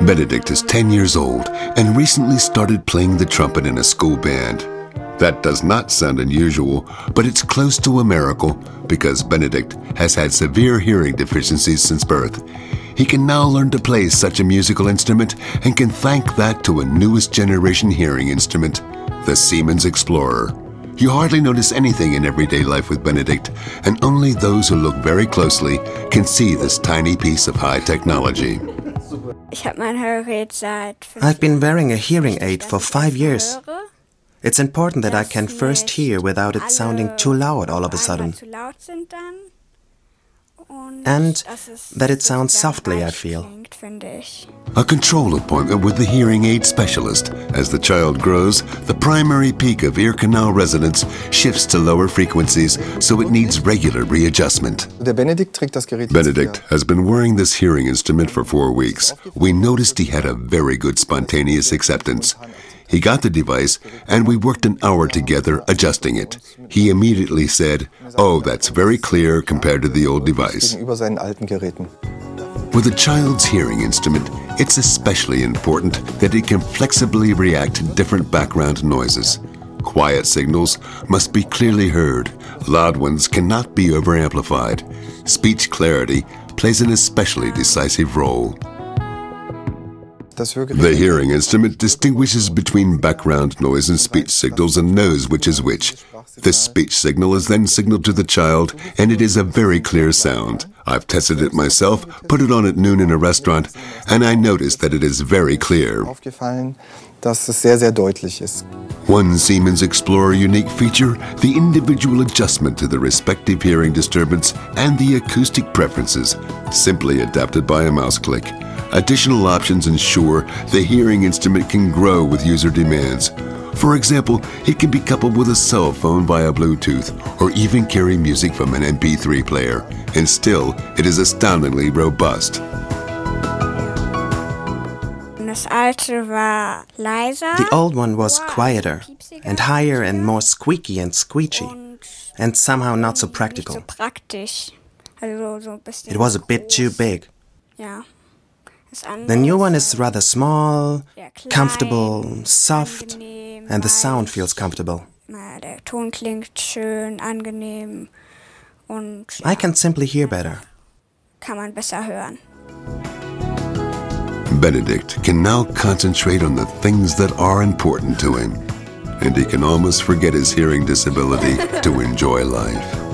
Benedict is 10 years old and recently started playing the trumpet in a school band. That does not sound unusual, but it's close to a miracle because Benedict has had severe hearing deficiencies since birth. He can now learn to play such a musical instrument and can thank that to a newest generation hearing instrument, the Siemens Explorer. You hardly notice anything in everyday life with Benedict, and only those who look very closely can see this tiny piece of high technology. I've been wearing a hearing aid for 5 years. It's important that I can first hear without it sounding too loud all of a sudden. And that it sounds softly, I feel. A control appointment with the hearing aid specialist. As the child grows, the primary peak of ear canal resonance shifts to lower frequencies, so it needs regular readjustment. Benedict has been wearing this hearing instrument for 4 weeks. We noticed he had a very good spontaneous acceptance. He got the device, and we worked an hour together adjusting it. He immediately said, "Oh, that's very clear compared to the old device." With a child's hearing instrument, it's especially important that it can flexibly react to different background noises. Quiet signals must be clearly heard. Loud ones cannot be overamplified. Speech clarity plays an especially decisive role. The hearing instrument distinguishes between background noise and speech signals and knows which is which. This speech signal is then signaled to the child, and it is a very clear sound. I've tested it myself, put it on at noon in a restaurant, and I noticed that it is very clear. One Siemens Explorer unique feature, the individual adjustment to the respective hearing disturbance and the acoustic preferences, simply adapted by a mouse click. Additional options ensure the hearing instrument can grow with user demands. For example, it can be coupled with a cell phone via Bluetooth or even carry music from an MP3 player. And still, it is astoundingly robust. The old one was quieter and higher and more squeaky and screechy and somehow not so practical. It was a bit too big. The new one is rather small, comfortable, soft, and the sound feels comfortable. I can simply hear better. Benedict can now concentrate on the things that are important to him, and he can almost forget his hearing disability to enjoy life.